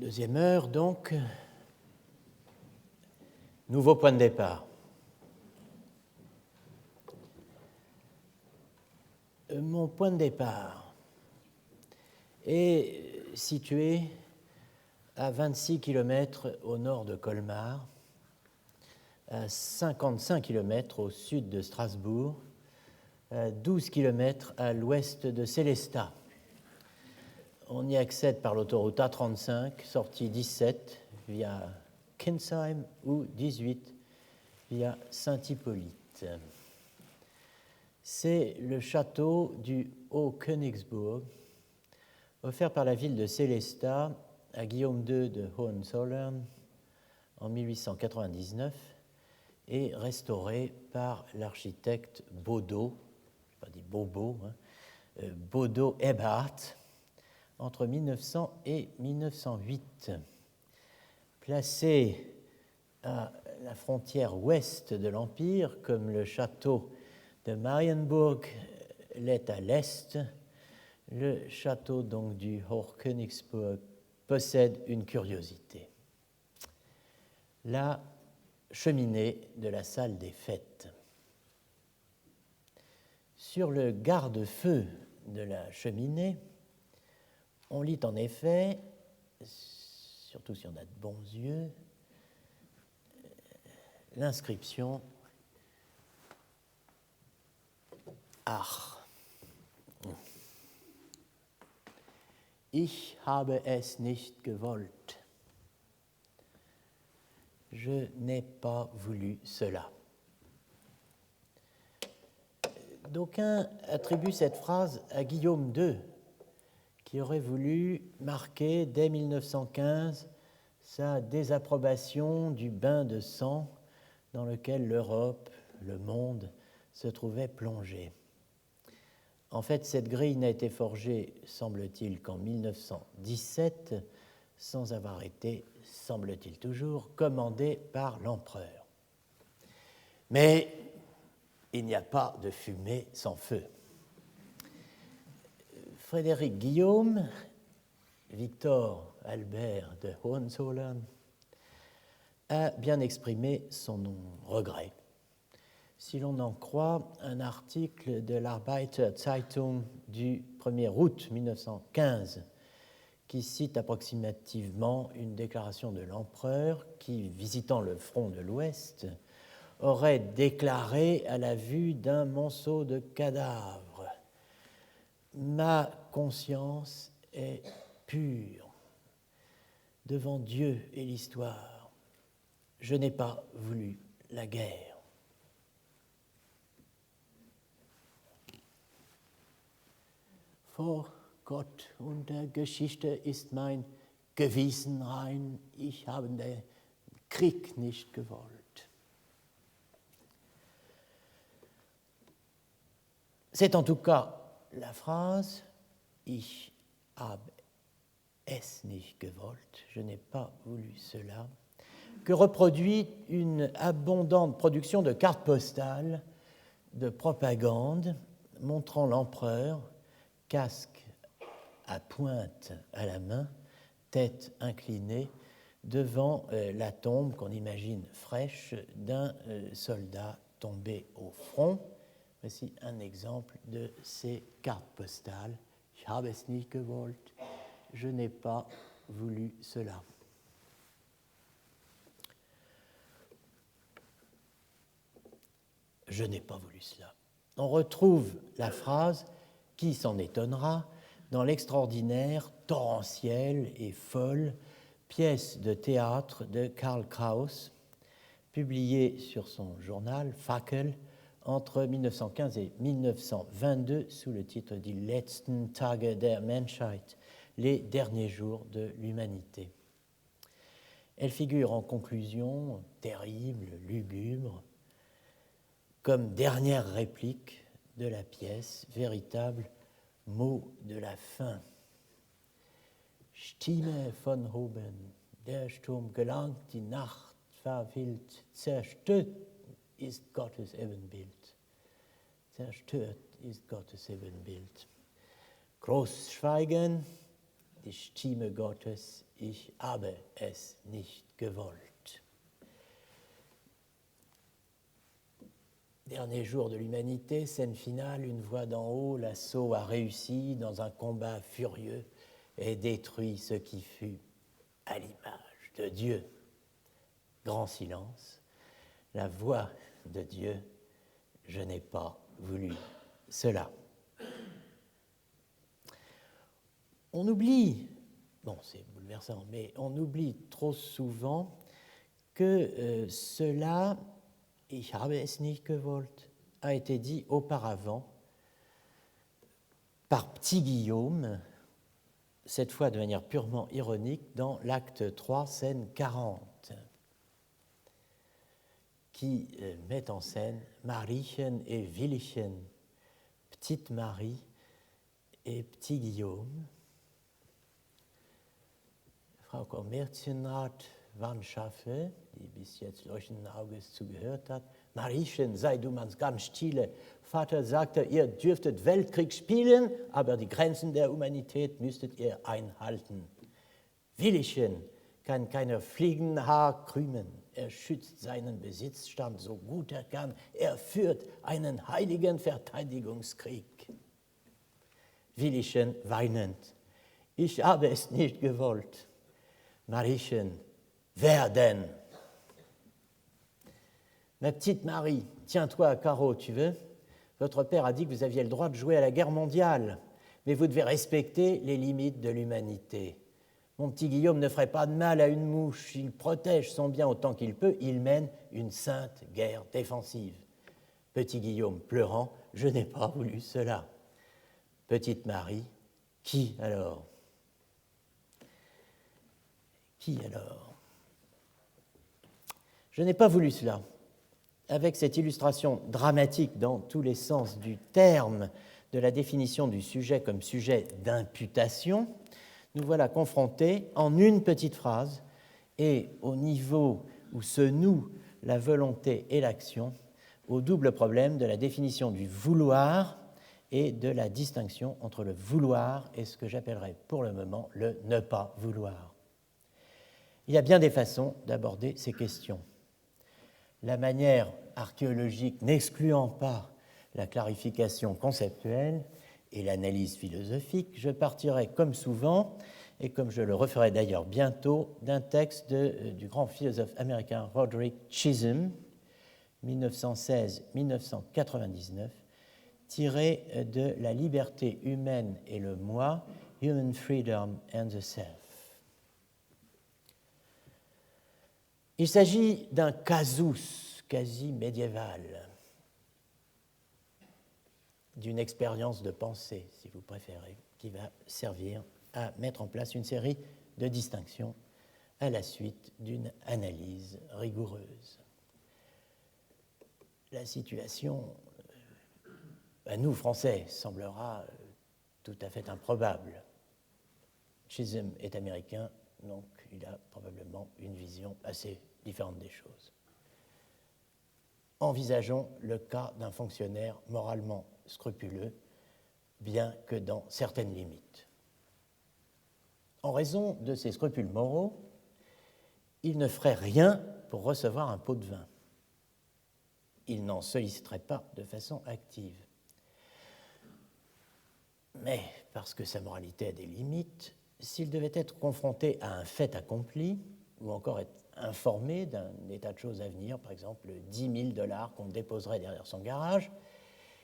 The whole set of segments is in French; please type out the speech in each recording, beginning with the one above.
Deuxième heure, donc. Nouveau point de départ. Mon point de départ est situé à 26 km au nord de Colmar, à 55 km au sud de Strasbourg, à 12 km à l'ouest de Sélestat. On y accède par l'autoroute A35, sortie 17 via Kinsheim ou 18 via Saint-Hippolyte. C'est le château du Haut-Königsbourg, offert par la ville de Sélestat à Guillaume II de Hohenzollern en 1899 et restauré par l'architecte Bodo, je n'ai pas dit Bobo, Bodo Ebhardt, entre 1900 et 1908. Placé à la frontière ouest de l'Empire, comme le château de Marienburg l'est à l'est, le château donc du Hochkönigsbourg possède une curiosité. La cheminée de la salle des fêtes. Sur le garde-feu de la cheminée, on lit en effet, surtout si on a de bons yeux, l'inscription Ach. Ich habe es nicht gewollt. Je n'ai pas voulu cela. D'aucuns attribuent cette phrase à Guillaume II, qui aurait voulu marquer dès 1915 sa désapprobation du bain de sang dans lequel l'Europe, le monde, se trouvait plongé. En fait, cette grille n'a été forgée, semble-t-il, qu'en 1917, sans avoir été, semble-t-il toujours, commandée par l'empereur. Mais il n'y a pas de fumée sans feu. Frédéric Guillaume, Victor Albert de Hohenzollern, a bien exprimé son regret. Si l'on en croit un article de l'Arbeiter Zeitung du 1er août 1915, qui cite approximativement une déclaration de l'empereur qui, visitant le front de l'Ouest, aurait déclaré à la vue d'un monceau de cadavres « Ma conscience est pure devant Dieu et l'histoire. Je n'ai pas voulu la guerre. » Vor Gott und der Geschichte ist mein Gewissen rein. Ich habe den Krieg nicht gewollt. C'est en tout cas la phrase Ich habe es nicht gewollt, je n'ai pas voulu cela, que reproduit une abondante production de cartes postales de propagande montrant l'empereur, casque à pointe à la main, tête inclinée, devant la tombe qu'on imagine fraîche d'un soldat tombé au front. Voici un exemple de ces cartes postales. Ich habe es nicht gewollt. Je n'ai pas voulu cela. Je n'ai pas voulu cela. On retrouve la phrase, qui s'en étonnera, dans l'extraordinaire, torrentielle et folle pièce de théâtre de Karl Kraus, publiée sur son journal Fackel entre 1915 et 1922 sous le titre Die letzten Tage der Menschheit, les derniers jours de l'humanité. Elle figure en conclusion, terrible, lugubre, comme dernière réplique de la pièce, véritable mot de la fin. Stimme von oben, der Sturm gelangt, die Nacht verwillt, zerstört ist Gottes Ebenbild. Zerstört ist Gottes Ebenbild. Großschweigen, die Stimme Gottes, ich habe es nicht gewollt. Dernier jour de l'humanité, scène finale, une voix d'en haut, l'assaut a réussi dans un combat furieux et détruit ce qui fut à l'image de Dieu. Grand silence, la voix de Dieu, je n'ai pas voulu cela. On oublie, bon c'est bouleversant, mais on oublie trop souvent que cela, ich habe es nicht gewollt, a été dit auparavant par Petit Guillaume, cette fois de manière purement ironique, dans l'acte 3, scène 40, qui met en scène Mariechen et Willichen, Petite Marie et Petit Guillaume. Frau Kommerzienrat Van Schaffe, die bis jetzt leuchtenden Auges zugehört hat, Mariechen, sei du mal ganz stille. Vater sagte, ihr dürftet Weltkrieg spielen, aber die Grenzen der Humanität müsstet ihr einhalten. Willichen kann keiner Fliegenhaar krümmen. Er schützt seinen Besitzstand so gut er kann. Er führt einen heiligen Verteidigungskrieg. Willichen weinend, ich habe es nicht gewollt. Mariechen, wer denn? Ma petite Marie, tiens-toi à carreau, tu veux? Votre père a dit que vous aviez le droit de jouer à la guerre mondiale, mais vous devez respecter les limites de l'humanité. Mon petit Guillaume ne ferait pas de mal à une mouche, il protège son bien autant qu'il peut, il mène une sainte guerre défensive. Petit Guillaume pleurant, je n'ai pas voulu cela. Petite Marie, qui alors? Qui alors? Je n'ai pas voulu cela. Avec cette illustration dramatique dans tous les sens du terme de la définition du sujet comme sujet d'imputation, nous voilà confrontés en une petite phrase et au niveau où se noue la volonté et l'action, au double problème de la définition du vouloir et de la distinction entre le vouloir et ce que j'appellerais pour le moment le ne pas vouloir. Il y a bien des façons d'aborder ces questions. La manière archéologique n'excluant pas la clarification conceptuelle et l'analyse philosophique, je partirai comme souvent, et comme je le referai d'ailleurs bientôt, d'un texte du grand philosophe américain Roderick Chisholm, 1916-1999, tiré de La liberté humaine et le moi, Human Freedom and the Self. Il s'agit d'un casus quasi médiéval, d'une expérience de pensée, si vous préférez, qui va servir à mettre en place une série de distinctions à la suite d'une analyse rigoureuse. La situation, à nous, Français, semblera tout à fait improbable. Chisholm est américain, donc il a probablement une vision assez différente des choses. Envisageons le cas d'un fonctionnaire moralement scrupuleux, bien que dans certaines limites. En raison de ses scrupules moraux, il ne ferait rien pour recevoir un pot de vin. Il n'en solliciterait pas de façon active. Mais, parce que sa moralité a des limites, s'il devait être confronté à un fait accompli, ou encore être informé d'un état de choses à venir, par exemple 10 000 $ qu'on déposerait derrière son garage,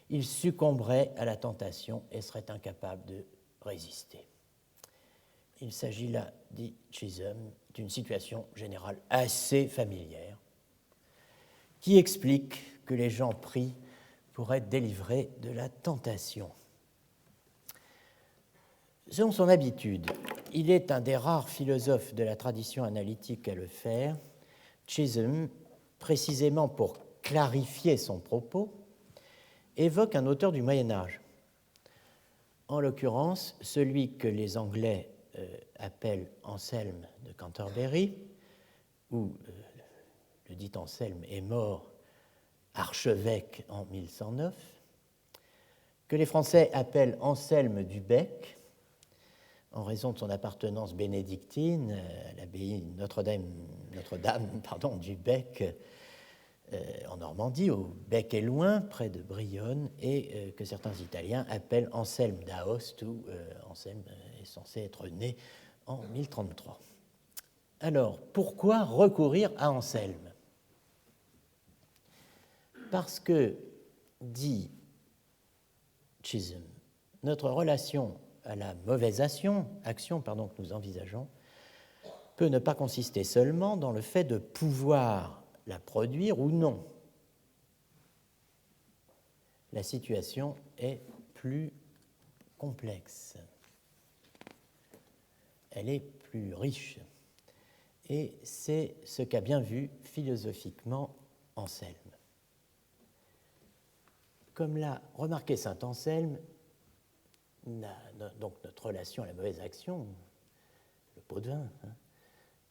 il succomberait à la tentation et serait incapable de résister. Il s'agit là, dit Chisholm, d'une situation générale assez familière qui explique que les gens prient pour être délivrés de la tentation. Selon son habitude, il est un des rares philosophes de la tradition analytique à le faire. Chisholm, précisément pour clarifier son propos, évoque un auteur du Moyen-Âge, en l'occurrence celui que les Anglais appellent Anselme de Canterbury, où le dit Anselme est mort archevêque en 1109, que les Français appellent Anselme du Bec, en raison de son appartenance bénédictine à l'abbaye Notre-Dame du Bec en Normandie, au Bec et Loing, près de Brionne, et que certains Italiens appellent Anselme d'Aoste, où Anselme est censé être né en 1033. Alors, pourquoi recourir à Anselme? Parce que, dit Chisholm, notre relation à la mauvaise action que nous envisageons, peut ne pas consister seulement dans le fait de pouvoir la produire ou non. La situation est plus complexe. Elle est plus riche. Et c'est ce qu'a bien vu philosophiquement Anselme. Comme l'a remarqué saint Anselme, donc notre relation à la mauvaise action, le pot de vin,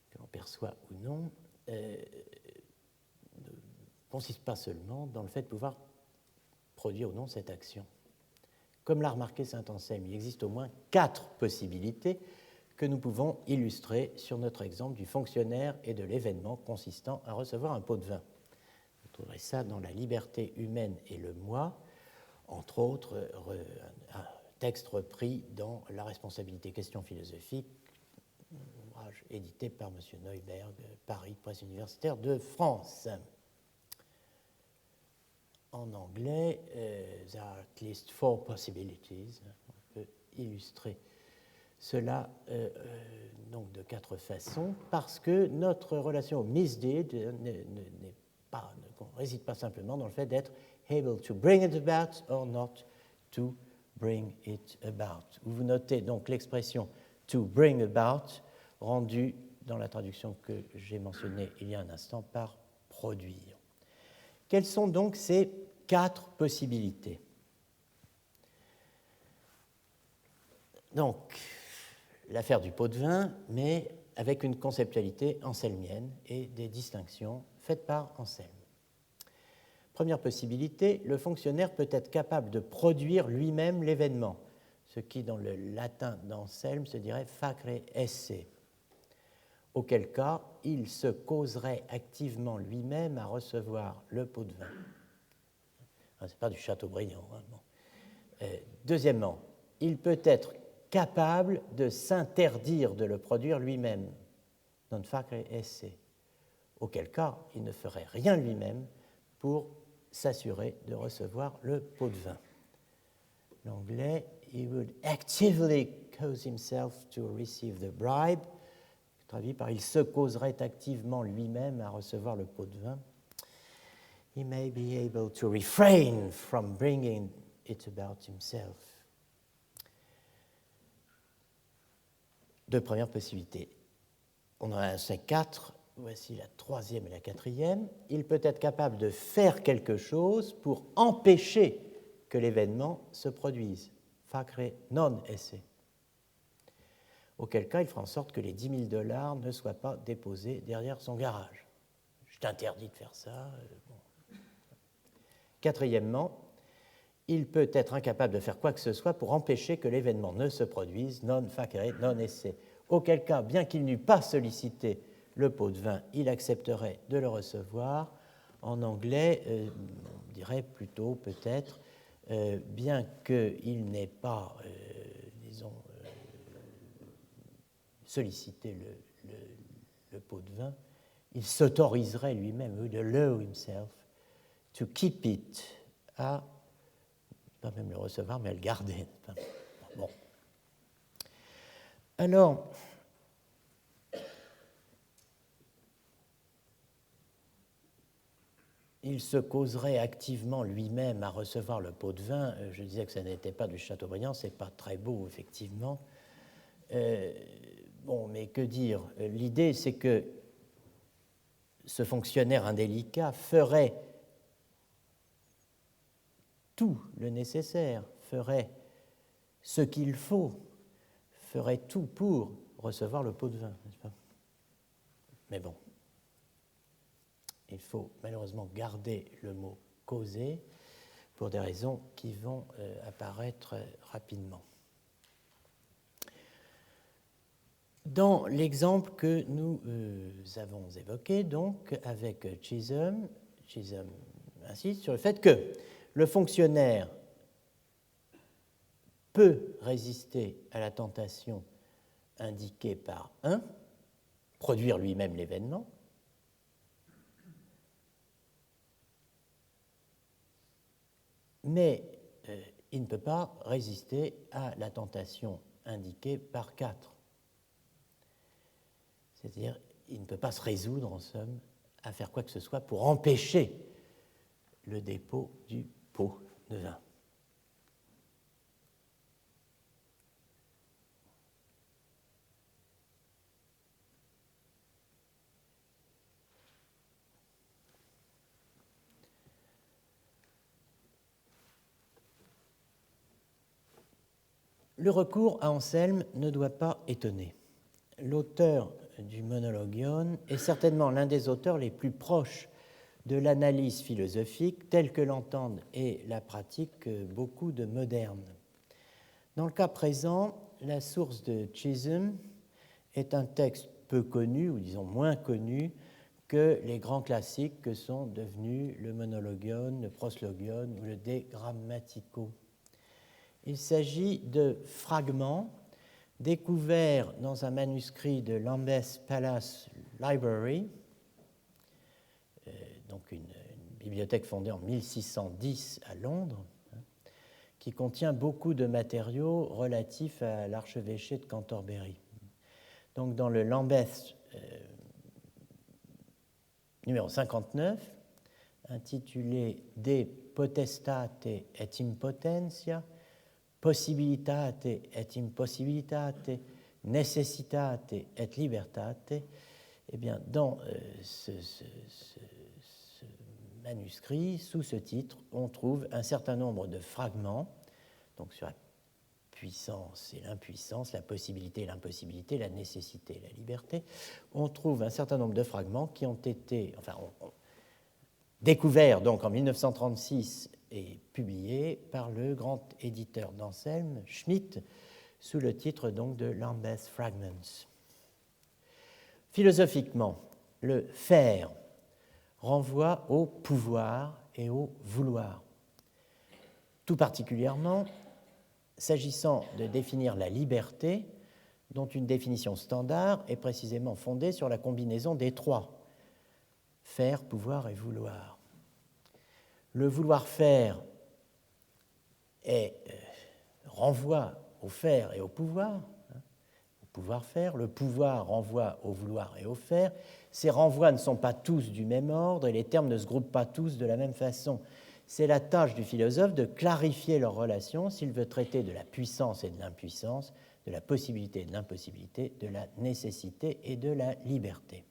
que l'on perçoit ou non, ne consiste pas seulement dans le fait de pouvoir produire ou non cette action. Comme l'a remarqué saint Anselme, il existe au moins 4 possibilités que nous pouvons illustrer sur notre exemple du fonctionnaire et de l'événement consistant à recevoir un pot de vin. Vous trouverez ça dans La liberté humaine et le moi, entre autres, un texte repris dans La responsabilité, questions philosophiques, ouvrage édité par M. Neuberg, Paris, Presse universitaire de France. En anglais, there are at least 4 possibilities. On peut illustrer cela donc de 4 façons, parce que notre relation au misdeed ne réside pas simplement dans le fait d'être able to bring it about or not to bring it about. Vous notez donc l'expression to bring about rendue dans la traduction que j'ai mentionnée il y a un instant par produire. Quelles sont donc ces 4 possibilités? Donc, l'affaire du pot de vin, mais avec une conceptualité anselmienne et des distinctions faites par Anselme. Première possibilité, le fonctionnaire peut être capable de produire lui-même l'événement, ce qui dans le latin d'Anselme se dirait facere esse, auquel cas il se causerait activement lui-même à recevoir le pot de vin. Ce n'est pas du Chateaubriand. Bon. Deuxièmement, il peut être capable de s'interdire de le produire lui-même, non facere esse, auquel cas il ne ferait rien lui-même pour s'assurer de recevoir le pot de vin. L'anglais, he would actively cause himself to receive the bribe, traduit par il se causerait activement lui-même à recevoir le pot de vin. He may be able to refrain from bringing it about himself. 2 premières possibilités. On en a 4, voici la 3e et la 4e. Il peut être capable de faire quelque chose pour empêcher que l'événement se produise. Facere non esse. Auquel cas, il fera en sorte que les $10,000 ne soient pas déposés derrière son garage. Je t'interdis de faire ça. Bon. 4e, il peut être incapable de faire quoi que ce soit pour empêcher que l'événement ne se produise, non facere, non esse. Auquel cas, bien qu'il n'eût pas sollicité le pot de vin, il accepterait de le recevoir. En anglais, on dirait plutôt peut-être, bien qu'il n'ait pas, sollicité le pot de vin, il s'autoriserait lui-même, de allow himself, to keep it, à pas même le recevoir, mais à le garder. Bon. Alors, il se causerait activement lui-même à recevoir le pot de vin. Je disais que ça n'était pas du Chateaubriand, c'est pas très beau, effectivement. Bon, mais que dire? L'idée, c'est que ce fonctionnaire indélicat ferait tout le nécessaire, ferait ce qu'il faut, ferait tout pour recevoir le pot de vin, n'est-ce pas? Mais bon, il faut malheureusement garder le mot « causer » pour des raisons qui vont apparaître rapidement. Dans l'exemple que nous avons évoqué, donc, avec Chisholm insiste sur le fait que le fonctionnaire peut résister à la tentation indiquée par 1, produire lui-même l'événement, mais il ne peut pas résister à la tentation indiquée par 4. C'est-à-dire, il ne peut pas se résoudre, en somme, à faire quoi que ce soit pour empêcher le dépôt du pot de vin. Le recours à Anselme ne doit pas étonner. L'auteur du Monologion est certainement l'un des auteurs les plus proches de l'analyse philosophique telle que l'entendent et la pratiquent beaucoup de modernes. Dans le cas présent, la source de Chisholm est un texte peu connu, ou disons moins connu, que les grands classiques que sont devenus le Monologion, le Proslogion ou le De Grammatico. Il s'agit de fragments découverts dans un manuscrit de Lambeth Palace Library, donc une bibliothèque fondée en 1610 à Londres, qui contient beaucoup de matériaux relatifs à l'archevêché de Canterbury. Donc dans le Lambeth numéro 59, intitulé De potestate et impotentia, possibilitate et impossibilitate, necessitate et libertate, eh bien, dans ce manuscrit, sous ce titre, on trouve un certain nombre de fragments, donc sur la puissance et l'impuissance, la possibilité et l'impossibilité, la nécessité et la liberté. On trouve un certain nombre de fragments qui ont été, découverts donc en 1936 et publiés par le grand éditeur d'Anselme, Schmidt, sous le titre donc de Lambeth Fragments. Philosophiquement, le faire renvoie au pouvoir et au vouloir. Tout particulièrement, s'agissant de définir la liberté, dont une définition standard est précisément fondée sur la combinaison des trois, faire, pouvoir et vouloir. Le vouloir faire renvoie au faire et au pouvoir faire, le pouvoir renvoie au vouloir et au faire. Ces renvois ne sont pas tous du même ordre et les termes ne se groupent pas tous de la même façon. C'est la tâche du philosophe de clarifier leurs relations s'il veut traiter de la puissance et de l'impuissance, de la possibilité et de l'impossibilité, de la nécessité et de la liberté.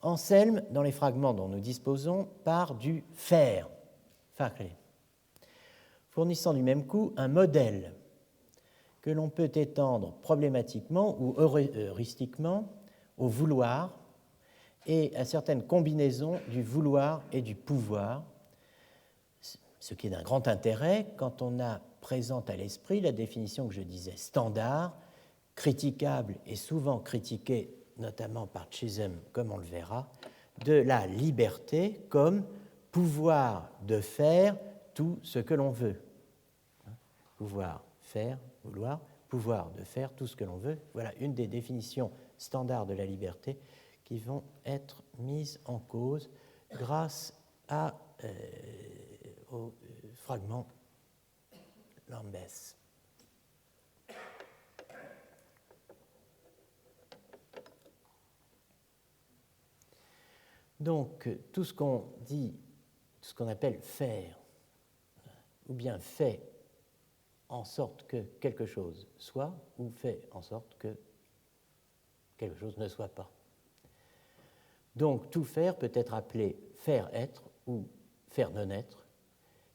Anselme, dans les fragments dont nous disposons, part du faire, facere, fournissant du même coup un modèle que l'on peut étendre problématiquement ou heuristiquement au vouloir et à certaines combinaisons du vouloir et du pouvoir, ce qui est d'un grand intérêt quand on a présente à l'esprit la définition que je disais standard, critiquable et souvent critiquée, notamment par Chisholm, comme on le verra, de la liberté comme pouvoir de faire tout ce que l'on veut. Pouvoir faire, vouloir, pouvoir de faire tout ce que l'on veut. Voilà une des définitions standards de la liberté qui vont être mises en cause grâce au fragment Lambeth. Donc, tout ce qu'on dit, tout ce qu'on appelle faire, ou bien fait en sorte que quelque chose soit, ou fait en sorte que quelque chose ne soit pas. Donc, tout faire peut être appelé faire être ou faire non être,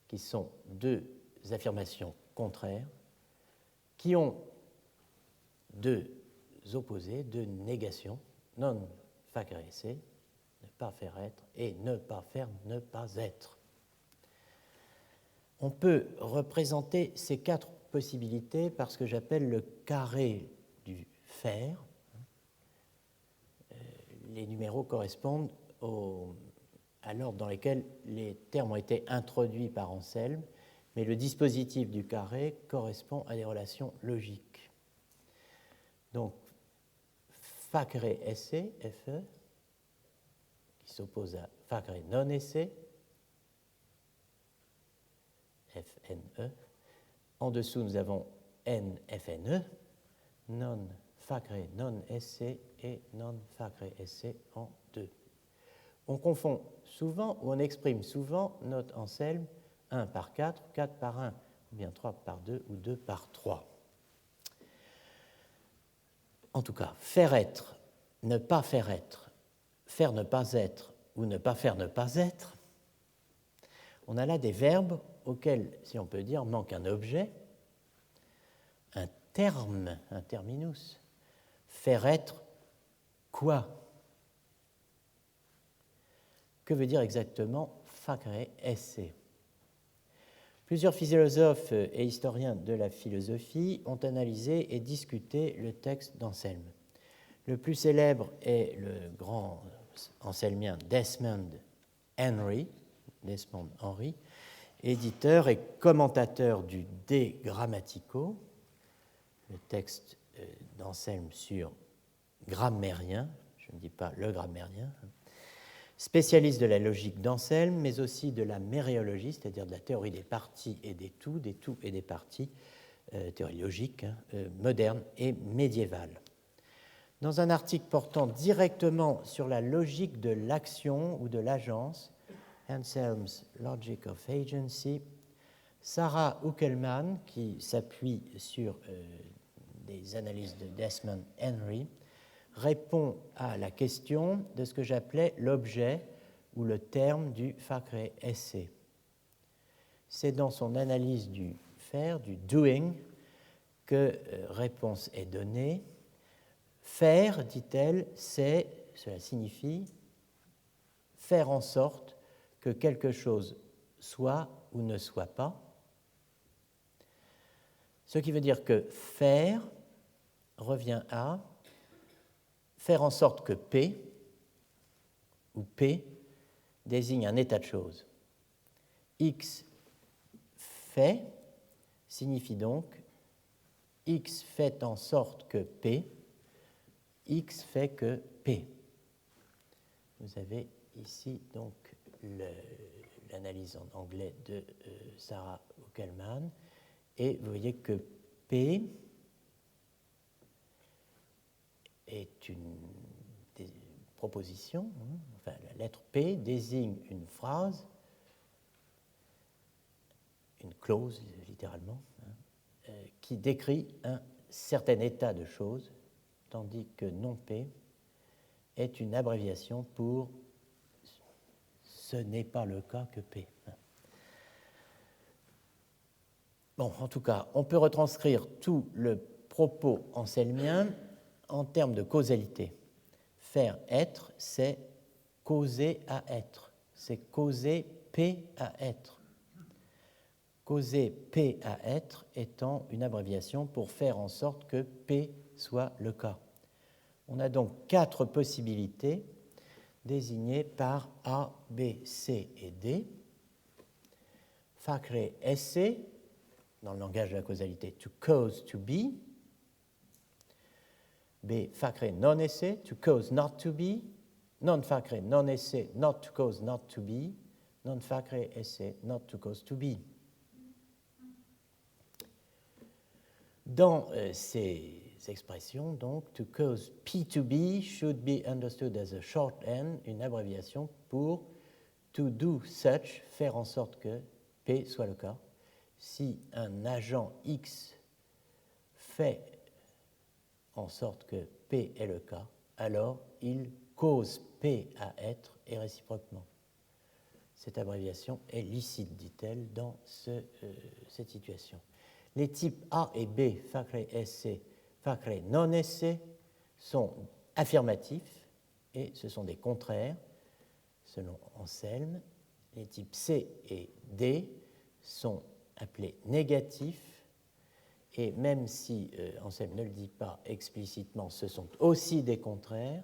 qui sont deux affirmations contraires, qui ont deux opposés, deux négations, non facere esse, ne pas faire être, et ne pas faire ne pas être. On peut représenter ces quatre possibilités par ce que j'appelle le carré du faire, les numéros correspondent à l'ordre dans lequel les termes ont été introduits par Anselme, mais le dispositif du carré correspond à des relations logiques. Donc, facere esse, FE, qui s'oppose à facere non esse, FNE. En dessous, nous avons NFNE, non facere non esse et non facere esse en 2. On confond souvent, ou on exprime souvent notre Anselme 1 par 4, 4 par 1, ou bien 3 par 2, ou 2 par 3. En tout cas, faire être, ne pas faire être, faire ne pas être, ou ne pas faire ne pas être, on a là des verbes auxquels, si on peut dire, manque un objet, un terme, un terminus. Faire être quoi? Que veut dire exactement facere esse? Plusieurs philosophes et historiens de la philosophie ont analysé et discuté le texte d'Anselme. Le plus célèbre est le grand anselmien Desmond Henry, éditeur et commentateur du De Grammatico, le texte d'Anselme sur grammairien, je ne dis pas le grammairien, spécialiste de la logique d'Anselme, mais aussi de la mériologie, c'est-à-dire de la théorie des parties et des tout et des parties, théorie logique, moderne et médiévale. Dans un article portant directement sur la logique de l'action ou de l'agence, Anselm's Logic of Agency, Sarah Uckelman, qui s'appuie sur des analyses de Desmond Henry, répond à la question de ce que j'appelais l'objet ou le terme du facere esse. C'est dans son analyse du faire, du doing, que réponse est donnée. Faire, dit-elle, cela signifie faire en sorte que quelque chose soit ou ne soit pas. Ce qui veut dire que faire revient à faire en sorte que P, ou P, désigne un état de choses. X fait signifie donc X fait en sorte que P, X fait que P. Vous avez ici donc l'analyse en anglais de Sarah Uckelman, et vous voyez que P est une proposition, enfin la lettre P désigne une phrase, une clause littéralement, qui décrit un certain état de choses, tandis que non P est une abréviation pour ce n'est pas le cas que P. Bon, en tout cas, on peut retranscrire tout le propos anselmien en termes de causalité. Faire être, c'est causer à être. C'est causer P à être. Causer P à être étant une abréviation pour faire en sorte que P soit le cas. On a donc 4 possibilités désignées par A, B, C et D. Facere esse, dans le langage de la causalité, to cause to be. B, facere non esse, to cause not to be. Non facere non esse, not to cause not to be. Non facere esse, not to cause to be. Dans ces expressions, donc, to cause P to be should be understood as a shorthand, une abréviation pour to do such, faire en sorte que P soit le cas. Si un agent X fait en sorte que P est le cas, alors il cause P à être et réciproquement. Cette abréviation est licite, dit-elle, dans cette situation. Les types A et B, facere esse, facere non esse, sont affirmatifs et ce sont des contraires, selon Anselme. Les types C et D sont appelés négatifs et même si Anselme ne le dit pas explicitement, ce sont aussi des contraires.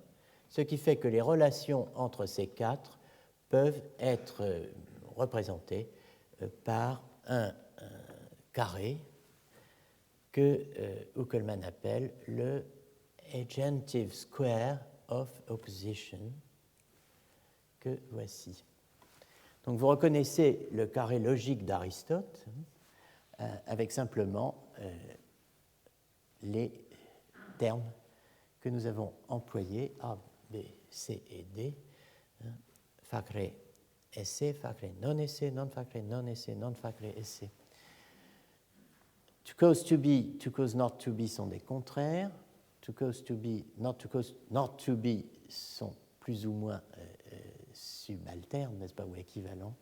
ce qui fait que les relations entre ces quatre peuvent être représentées par un carré que Uckelmann appelle le agentive square of opposition, que voici. Donc vous reconnaissez le carré logique d'Aristote avec simplement les termes que nous avons employés, A, B, C et D, facere esse, facere non esse, non facere non esse, non facere esse. To cause to be, to cause not to be sont des contraires, to cause to be, not to be sont plus ou moins subalternes, n'est-ce pas, ou équivalents.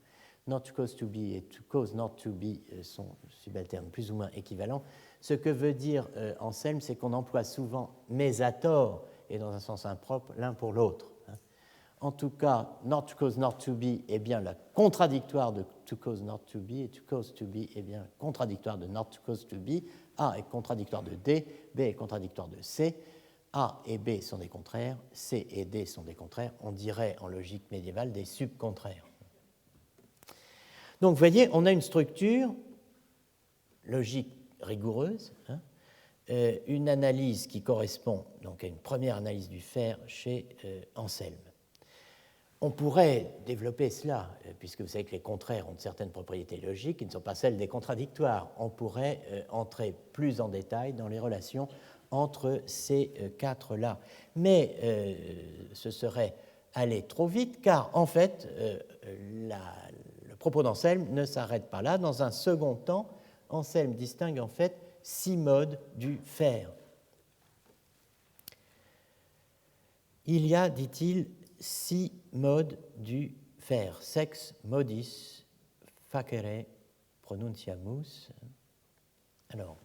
Not to cause to be et to cause not to be sont subalternes, plus ou moins équivalents. Ce que veut dire Anselme, c'est qu'on emploie souvent, mais à tort et dans un sens impropre, l'un pour l'autre. En tout cas, not to cause not to be est bien la contradictoire de to cause not to be, et to cause to be est bien contradictoire de not to cause to be. A est contradictoire de D, B est contradictoire de C. A et B sont des contraires, C et D sont des contraires. On dirait en logique médiévale des subcontraires. Donc, vous voyez, on a une structure logique rigoureuse, une analyse qui correspond donc à une première analyse du faire chez Anselme. On pourrait développer cela, puisque vous savez que les contraires ont certaines propriétés logiques qui ne sont pas celles des contradictoires. On pourrait entrer plus en détail dans les relations entre ces quatre-là. Mais ce serait aller trop vite, car en fait, le propos d'Anselme ne s'arrête pas là. Dans un second temps, Anselme distingue en fait 6 modes du faire. Il y a, dit-il, 6 modes du faire. Sex modis facere pronunciamus. Alors,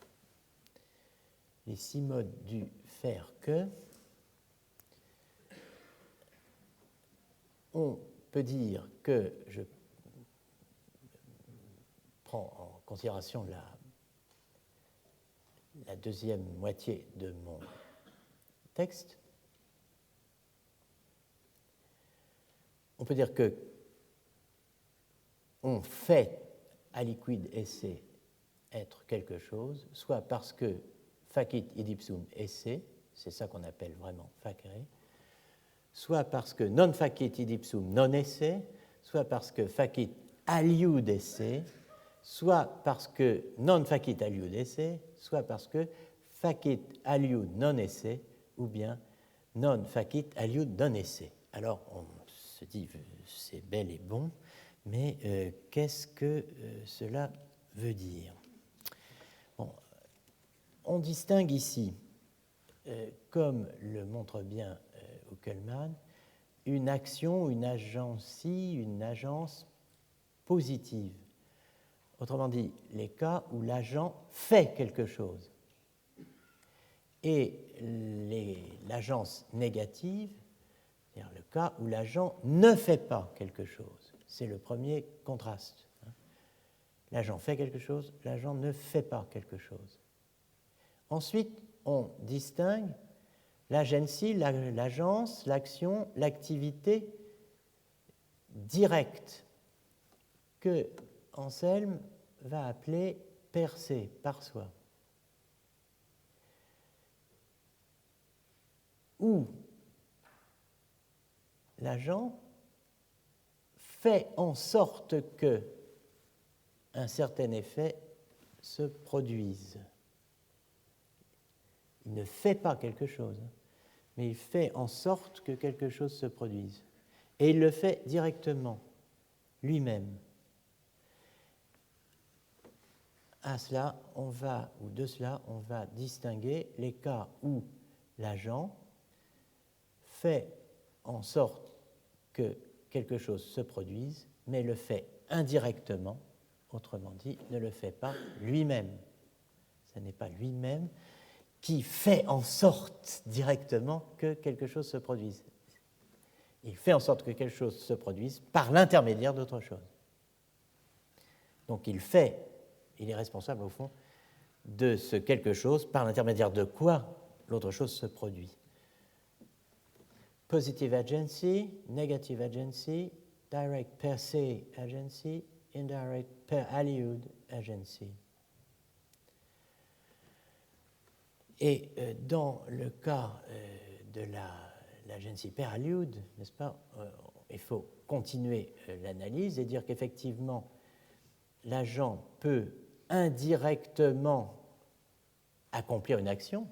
les 6 modes du faire que on peut dire que je prends en considération la deuxième moitié de mon texte. On peut dire que on fait aliquid esse être quelque chose, soit parce que facit id ipsum esse, c'est ça qu'on appelle vraiment facere, soit parce que non facit id ipsum non esse, soit parce que facit aliud esse, soit parce que non facit aliud esse, soit parce que facit aliud non esse, ou bien non facit aliud non esse. Alors, on se dit, c'est bel et bon, mais qu'est-ce que cela veut dire? Bon, on distingue ici, comme le montre bien Uckelmann, une action, une agencie, une agence positive. Autrement dit, les cas où l'agent fait quelque chose. Et l'agence négative, c'est-à-dire le cas où l'agent ne fait pas quelque chose. C'est le premier contraste. L'agent fait quelque chose, l'agent ne fait pas quelque chose. Ensuite, on distingue l'agency, l'agence, l'action, l'activité directe que Anselme va appeler per se, par soi. Où l'agent fait en sorte que un certain effet se produise. Il ne fait pas quelque chose, mais il fait en sorte que quelque chose se produise. Et il le fait directement, lui-même. De cela, on va distinguer les cas où l'agent fait en sorte que quelque chose se produise, mais le fait indirectement, autrement dit, ne le fait pas lui-même. Ce n'est pas lui-même qui fait en sorte directement que quelque chose se produise. Il fait en sorte que quelque chose se produise par l'intermédiaire d'autre chose. Donc il est responsable au fond de ce quelque chose par l'intermédiaire de quoi l'autre chose se produit. positive agency, negative agency, direct per se agency, indirect per aliud agency. Et dans le cas de l'agency per aliud, n'est-ce pas, il faut continuer l'analyse et dire qu'effectivement, l'agent peut indirectement accomplir une action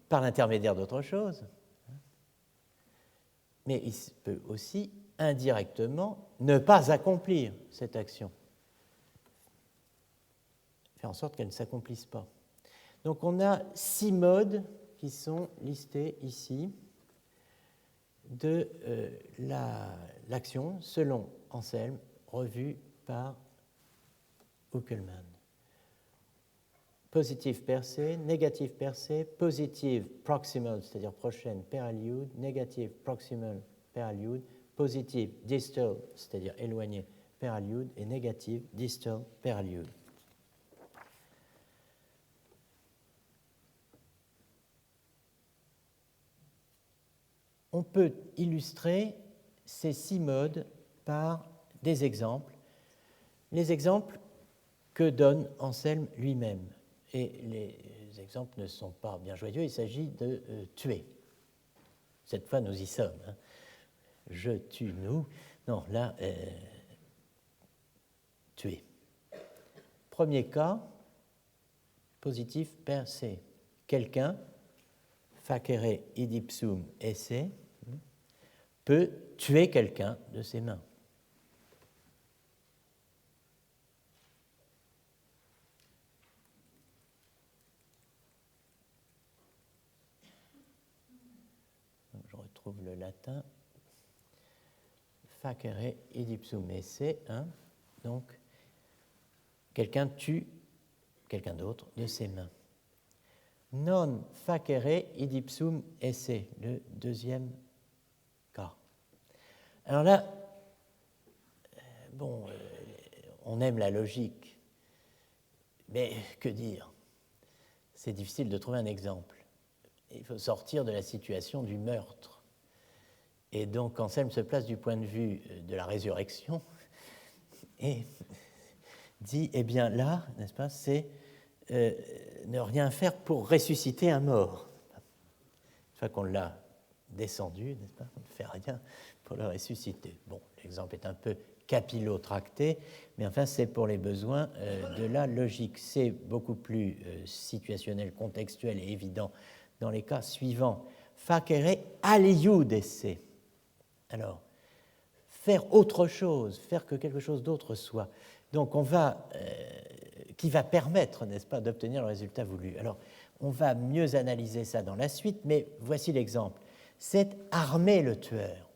par l'intermédiaire d'autre chose, mais il peut aussi indirectement ne pas accomplir cette action, faire en sorte qu'elle ne s'accomplisse pas. Donc on a 6 modes qui sont listés ici de l'action selon Anselme, revue par Uckelmann. Positive per se, négative per se, positive proximal, c'est-à-dire prochaine per aliud, négative proximal per aliud, positive distal, c'est-à-dire éloignée per aliud, et négative distal per aliud. On peut illustrer ces 6 modes par des exemples, les exemples que donne Anselme lui-même. Et les exemples ne sont pas bien joyeux, il s'agit de tuer. Cette fois, nous y sommes. Hein. Je tue, nous. Non, là, tuer. Premier cas, positif per se. Quelqu'un, facere id ipsum esse, peut tuer quelqu'un de ses mains. Je retrouve le latin. Facere id ipsum esse, hein, donc quelqu'un tue quelqu'un d'autre de ses mains. Non facere id ipsum esse, le deuxième cas. Alors là, bon, on aime la logique, mais que dire? C'est difficile de trouver un exemple. Il faut sortir de la situation du meurtre. Et donc Anselme se place du point de vue de la résurrection et dit, eh bien là, n'est-ce pas, c'est ne rien faire pour ressusciter un mort. Une fois qu'on l'a descendu, n'est-ce pas, on ne fait rien pour le ressusciter. Bon, l'exemple est un peu capillotracté, mais enfin c'est pour les besoins de la logique. C'est beaucoup plus situationnel, contextuel et évident dans les cas suivants. Facere aliud esse. Alors, faire autre chose, faire que quelque chose d'autre soit. Donc on va, qui va permettre, n'est-ce pas, d'obtenir le résultat voulu. Alors, on va mieux analyser ça dans la suite, mais voici l'exemple. C'est armer le tueur.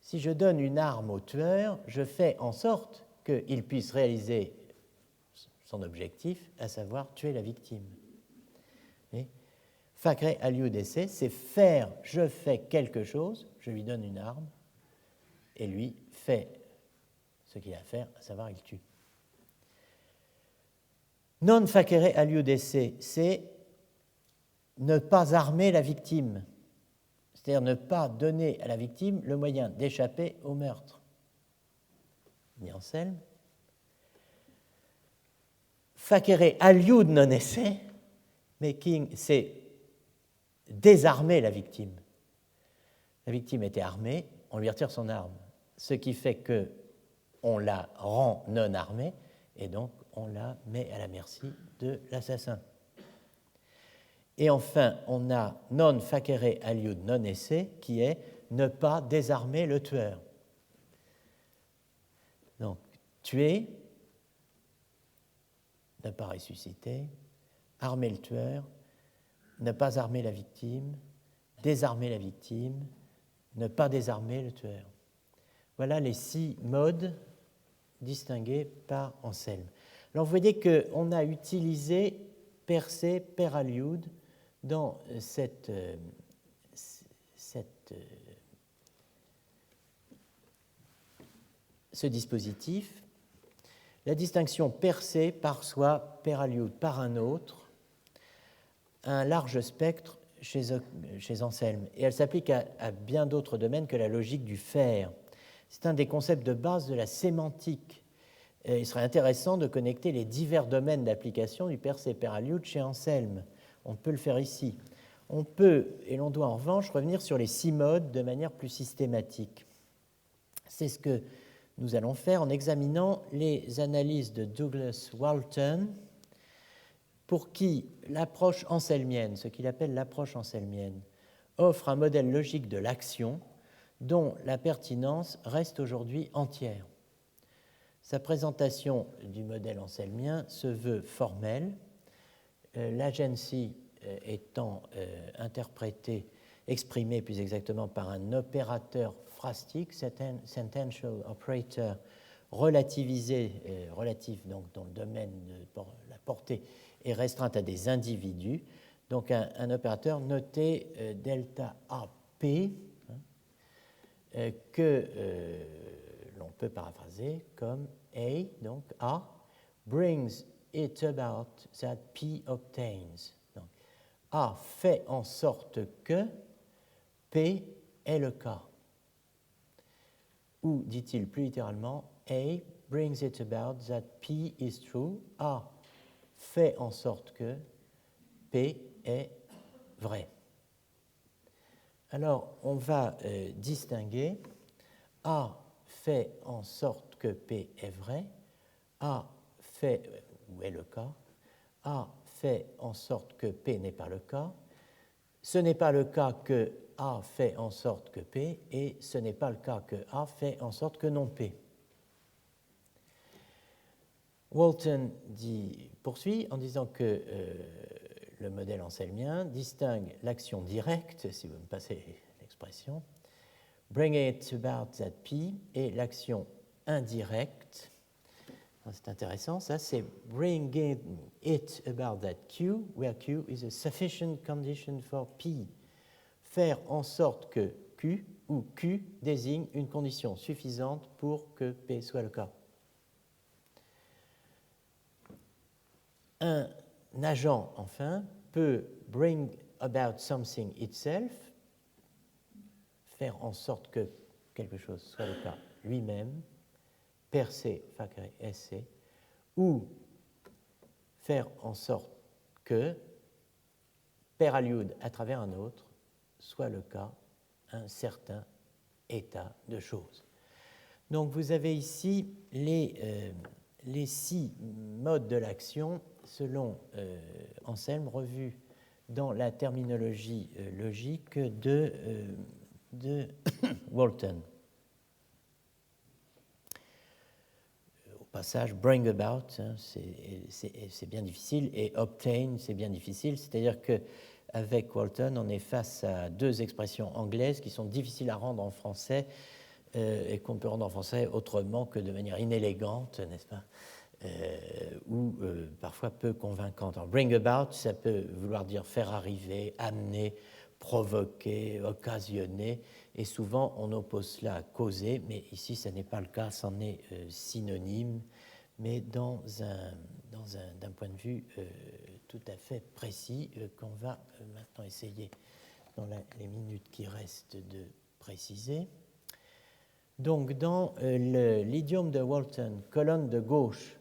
Si je donne une arme au tueur, je fais en sorte qu'il puisse réaliser son objectif, à savoir tuer la victime. Facere aliud esse, c'est faire, je fais quelque chose, je lui donne une arme, et lui fait ce qu'il a à faire, à savoir il tue. Non facere aliud esse, c'est ne pas armer la victime, c'est-à-dire ne pas donner à la victime le moyen d'échapper au meurtre. Dit Anselme. Facere aliud non esse, c'est désarmer la victime. La victime était armée, on lui retire son arme, ce qui fait qu'on la rend non armée et donc on la met à la merci de l'assassin. Et enfin, on a non facere aliud non esse, qui est ne pas désarmer le tueur. Donc, tuer, ne pas ressusciter, armer le tueur, ne pas armer la victime, désarmer la victime, ne pas désarmer le tueur. Voilà les 6 modes distingués par Anselme. Alors vous voyez qu'on a utilisé per se, per aliud dans ce dispositif. La distinction per se, par soi, per aliud, par un autre, un large spectre chez Anselme, et elle s'applique à bien d'autres domaines que la logique du faire. C'est un des concepts de base de la sémantique. Et il serait intéressant de connecter les divers domaines d'application du percé Peraliud chez Anselme. On peut le faire ici. On peut, et l'on doit en revanche, revenir sur les 6 modes de manière plus systématique. C'est ce que nous allons faire en examinant les analyses de Douglas Walton, pour qui l'approche anselmienne, ce qu'il appelle l'approche anselmienne, offre un modèle logique de l'action dont la pertinence reste aujourd'hui entière. Sa présentation du modèle anselmien se veut formelle, l'agency étant exprimée plus exactement par un opérateur phrastique, sentential operator, relativisé, relatif donc dans le domaine de la portée est restreinte à des individus, donc un opérateur noté delta AP, que l'on peut paraphraser comme A, donc A, brings it about that P obtains. Donc, A fait en sorte que P est le cas. Ou, dit-il plus littéralement, A brings it about that P is true. A fait en sorte que P est vrai. Alors, on va distinguer A fait en sorte que P est vrai, A fait, ou est le cas, A fait en sorte que P n'est pas le cas, ce n'est pas le cas que A fait en sorte que P, et ce n'est pas le cas que A fait en sorte que non P. Walton poursuit en disant que le modèle anselmien distingue l'action directe, si vous me passez l'expression, bring it about that P, et l'action indirecte. C'est intéressant, ça, c'est bringing it about that Q, where Q is a sufficient condition for P. Faire en sorte que Q, ou Q, désigne une condition suffisante pour que P soit le cas. Un agent, enfin, peut bring about something itself, faire en sorte que quelque chose soit le cas lui-même, per se, facere esse, ou faire en sorte que, per aliud à travers un autre, soit le cas un certain état de choses. Donc vous avez ici les 6 modes de l'action selon Anselme, revus dans la terminologie logique de Walton. Au passage, bring about, hein, c'est bien difficile, et obtain, c'est bien difficile, c'est-à-dire qu'avec Walton, on est face à 2 expressions anglaises qui sont difficiles à rendre en français et qu'on ne peut rendre en français autrement que de manière inélégante, n'est-ce pas, ou parfois peu convaincante. Alors, bring about, ça peut vouloir dire faire arriver, amener, provoquer, occasionner, et souvent on oppose cela à causer, mais ici ce n'est pas le cas, c'en est synonyme, mais d'un point de vue tout à fait précis qu'on va maintenant essayer, dans les minutes qui restent, de préciser. Donc dans l'idiome de Walton, colonne de gauche,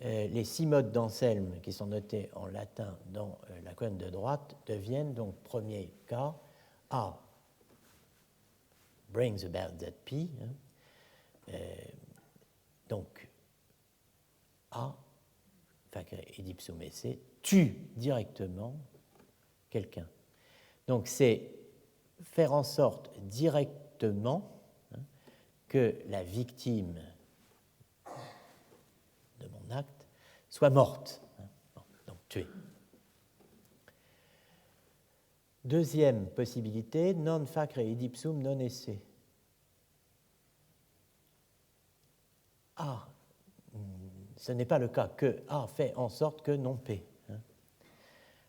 les 6 modes d'Anselme qui sont notés en latin dans la colonne de droite deviennent donc premier cas, A brings about that P, donc A, facere id ipsum esse, tue directement quelqu'un. Donc c'est faire en sorte directement que la victime de mon acte soit morte, donc tuée. Deuxième possibilité, non facere id ipsum non esse. A, ce n'est pas le cas que A fait en sorte que non P.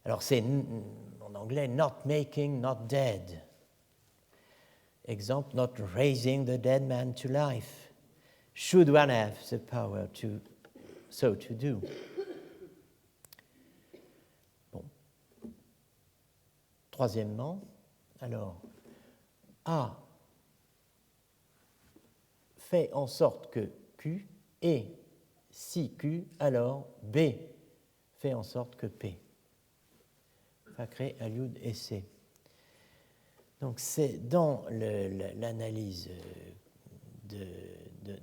Alors c'est en anglais not making, not dead. Exemple, not raising the dead man to life. Should one have the power so to do? Bon. troisièmement, alors, A fait en sorte que Q, et si Q, alors B fait en sorte que P. Fackrey, Aliud et C. Donc, c'est dans l'analyse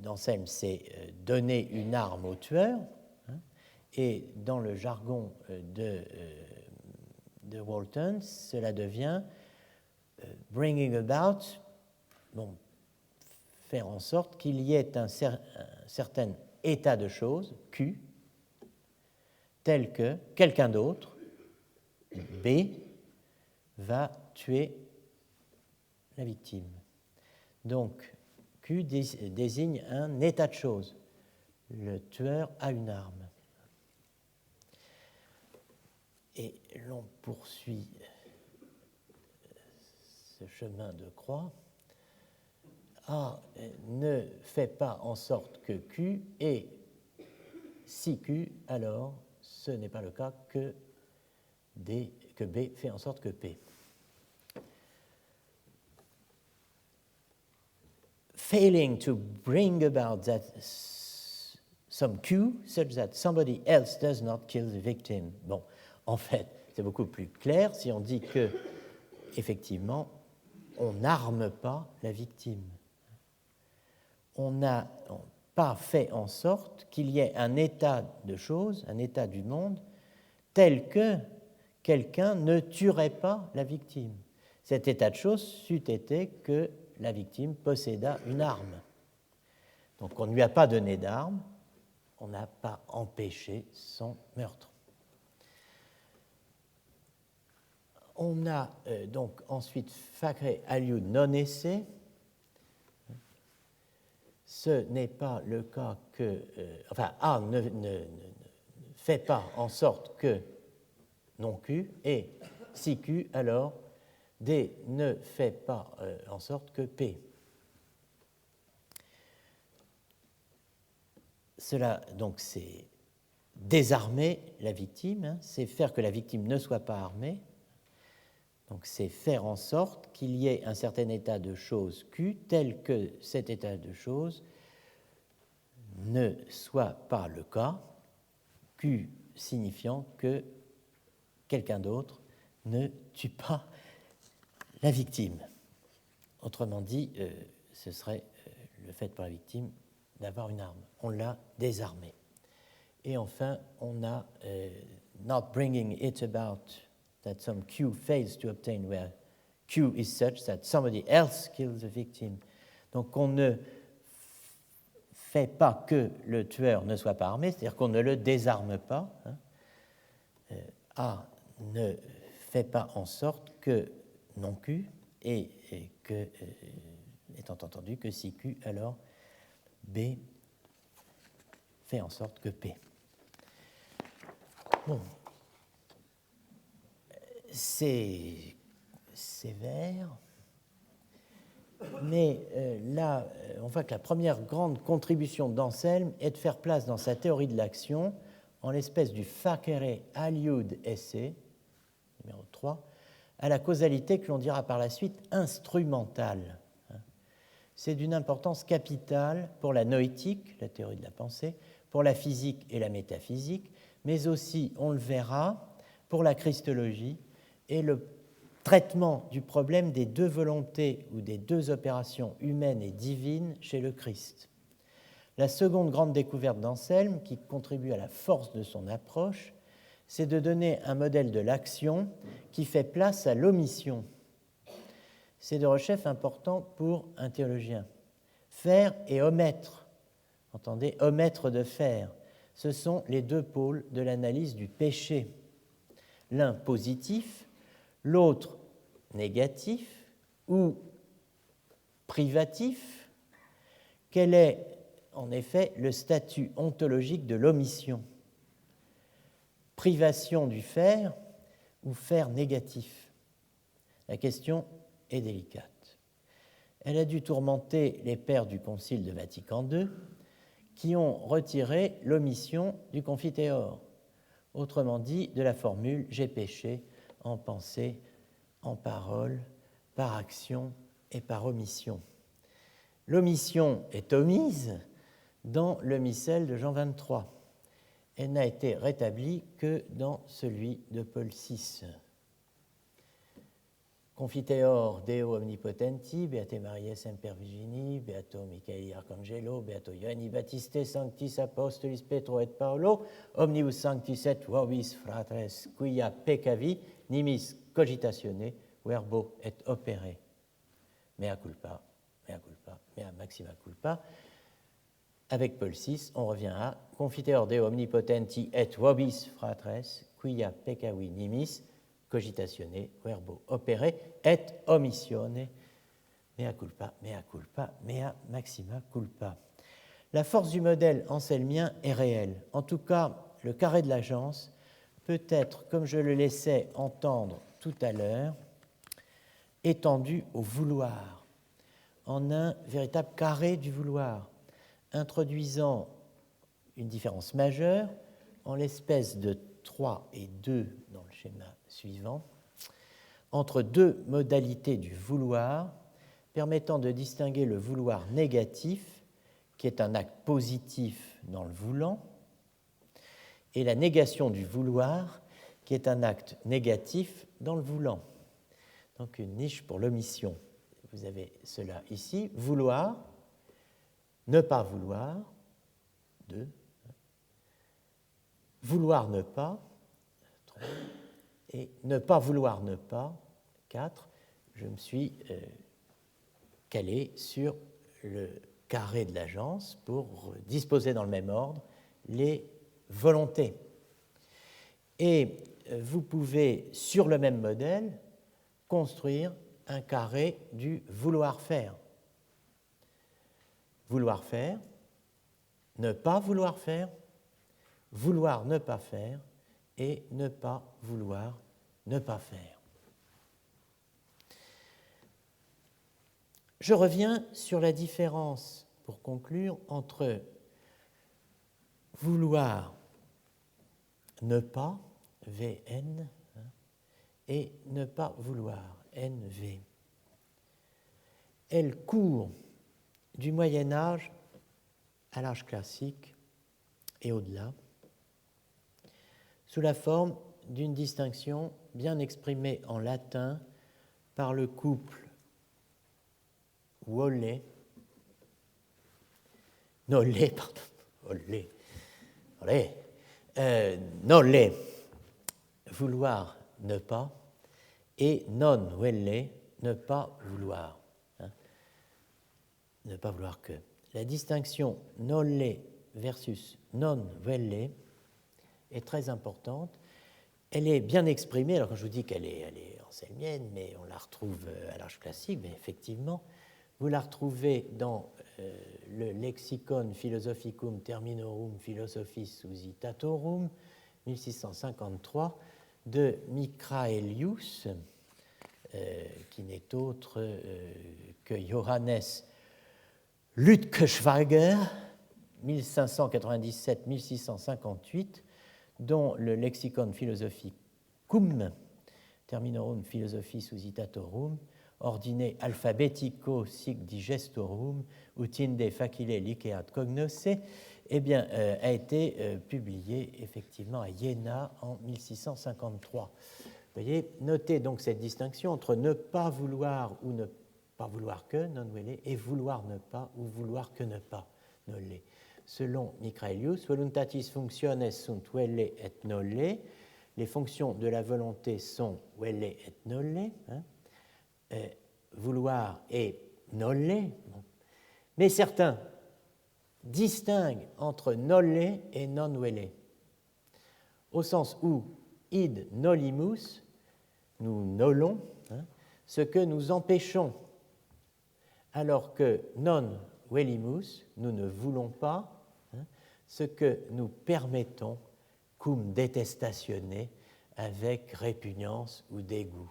d'Anselme, c'est donner une arme au tueur, hein, et dans le jargon de Walton, cela devient bringing about, bon, faire en sorte qu'il y ait un certain état de choses, Q, tel que quelqu'un d'autre, B, va tuer la victime. Donc, Q désigne un état de choses. Le tueur a une arme. Et l'on poursuit ce chemin de croix. A ne fait pas en sorte que Q, et si Q, alors ce n'est pas le cas que B fait en sorte que P. Failing to bring about some Q such that somebody else does not kill the victim. Bon, en fait, c'est beaucoup plus clair si on dit que, effectivement, on n'arme pas la victime. On n'a pas fait en sorte qu'il y ait un état de choses, un état du monde, tel que quelqu'un ne tuerait pas la victime. Cet état de choses c'eût été que la victime posséda une arme. Donc on ne lui a pas donné d'arme, on n'a pas empêché son meurtre. On a donc ensuite Fackrey, Aliud, non-essai. Ce n'est pas le cas que... A ne fait pas en sorte que non Q, et si Q, alors D ne fait pas en sorte que P. Cela, donc, c'est désarmer la victime, hein, c'est faire que la victime ne soit pas armée. Donc, c'est faire en sorte qu'il y ait un certain état de choses Q, tel que cet état de choses ne soit pas le cas, Q signifiant que quelqu'un d'autre ne tue pas la victime. Autrement dit, ce serait le fait pour la victime d'avoir une arme. On l'a désarmée. Et enfin, on a not bringing it about that some Q fails to obtain where Q is such that somebody else kills the victim. Donc on ne fait pas que le tueur ne soit pas armé, c'est-à-dire qu'on ne le désarme pas. Hein. A ne fait pas en sorte que non Q, et que, étant entendu que si Q, alors B fait en sorte que P. Bon. C'est sévère, mais là, on voit que la première grande contribution d'Anselme est de faire place dans sa théorie de l'action en l'espèce du Fackrey, Aliud essai, numéro 3, à la causalité que l'on dira par la suite instrumentale. C'est d'une importance capitale pour la noétique, la théorie de la pensée, pour la physique et la métaphysique, mais aussi, on le verra, pour la christologie et le traitement du problème des deux volontés ou des deux opérations humaines et divines chez le Christ. La seconde grande découverte d'Anselme, qui contribue à la force de son approche, c'est de donner un modèle de l'action qui fait place à l'omission. C'est de recherche important pour un théologien. Faire et omettre, entendez, omettre de faire, ce sont les deux pôles de l'analyse du péché. L'un positif, l'autre négatif ou privatif. Quel est en effet le statut ontologique de l'omission? Privation du faire ou faire négatif? La question est délicate. Elle a dû tourmenter les pères du Concile de Vatican II qui ont retiré l'omission du confiteor, autrement dit de la formule « j'ai péché en pensée, en parole, par action et par omission. L'omission est omise dans le missel de Jean 23. Elle n'a été rétablie que dans celui de Paul VI. Confiteor Deo omnipotenti, Beate Mariae Semper Virgini, Beato Michaeli Arcangelo, Beato Ioanni Baptiste, Sanctis Apostolis Petro et Paolo, Omnibus Sanctis et Vobis Fratres, quia peccavi, nimis cogitatione, verbo et opere. Mea culpa, mea maxima culpa. Avec Paul VI, on revient à Confiteor Deo omnipotenti et vobis fratres, quia peccavi nimis, cogitatione, verbo opere, et omissione, mea culpa, mea maxima culpa. La force du modèle anselmien est réelle. En tout cas, le carré de l'agence peut être, comme je le laissais entendre tout à l'heure, étendu au vouloir, en un véritable carré du vouloir, introduisant une différence majeure en l'espèce de 3 et 2 dans le schéma suivant, entre deux modalités du vouloir, permettant de distinguer le vouloir négatif, qui est un acte positif dans le voulant, et la négation du vouloir, qui est un acte négatif dans le voulant. Donc une niche pour l'omission. Vous avez cela ici, vouloir, ne pas vouloir, 2, vouloir ne pas, 3, et ne pas vouloir ne pas, 4. Je me suis calé sur le carré de l'agence pour disposer dans le même ordre les volontés. Et vous pouvez, sur le même modèle, construire un carré du vouloir-faire. Vouloir faire, ne pas vouloir faire, vouloir ne pas faire et ne pas vouloir ne pas faire. Je reviens sur la différence, pour conclure, entre vouloir ne pas, VN, et ne pas vouloir, NV. Elle court du Moyen Âge à l'âge classique et au-delà, sous la forme d'une distinction bien exprimée en latin par le couple volle, nolle, nolle, vouloir ne pas, et non volle, ne pas vouloir, ne pas vouloir que. La distinction nolle versus non volle est très importante. Elle est bien exprimée, alors quand je vous dis qu'elle est anselmienne, mais on la retrouve à l'âge classique, mais effectivement, vous la retrouvez dans le Lexicon Philosophicum Terminorum Philosophicis Usitatorum, 1653, de Michaelius, qui n'est autre que Johannes Lütkeschwager, 1597-1658, dont le Lexicon Philosophicum Terminorum Philosophicis Usitatorum, ordine alphabetico sic digestorum, utinde facile liceat cognosce, eh bien, a été publié effectivement à Iéna en 1653. Vous voyez, notez donc cette distinction entre ne pas vouloir ou ne pas vouloir que, non volle, et vouloir ne pas ou vouloir que ne pas, nolle. Selon Michaelius, voluntatis functiones sunt velle et nolle. Les fonctions de la volonté sont velle et nolle, vouloir et nolle. Mais certains distinguent entre nolle et non velle, au sens où id nollimus, nous nollons, ce que nous empêchons, alors que non vellimus, nous ne voulons pas, ce que nous permettons, cum detestatione, avec répugnance ou dégoût.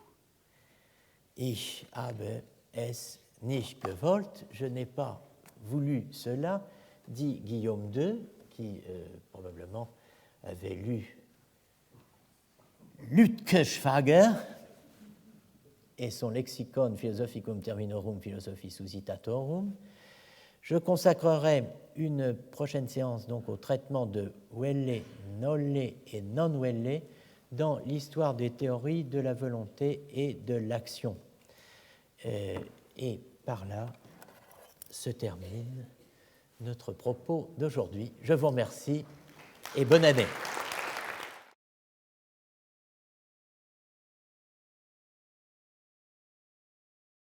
Ich habe es nicht gewollt, je n'ai pas voulu cela, dit Guillaume II, qui probablement avait lu Lütkeschwager, et son Lexicon Philosophicum Terminorum Philosophiae Usitatorum. Je consacrerai une prochaine séance donc au traitement de Welle, Nolle et non-Welle dans l'histoire des théories de la volonté et de l'action. Et par là se termine notre propos d'aujourd'hui. Je vous remercie et bonne année.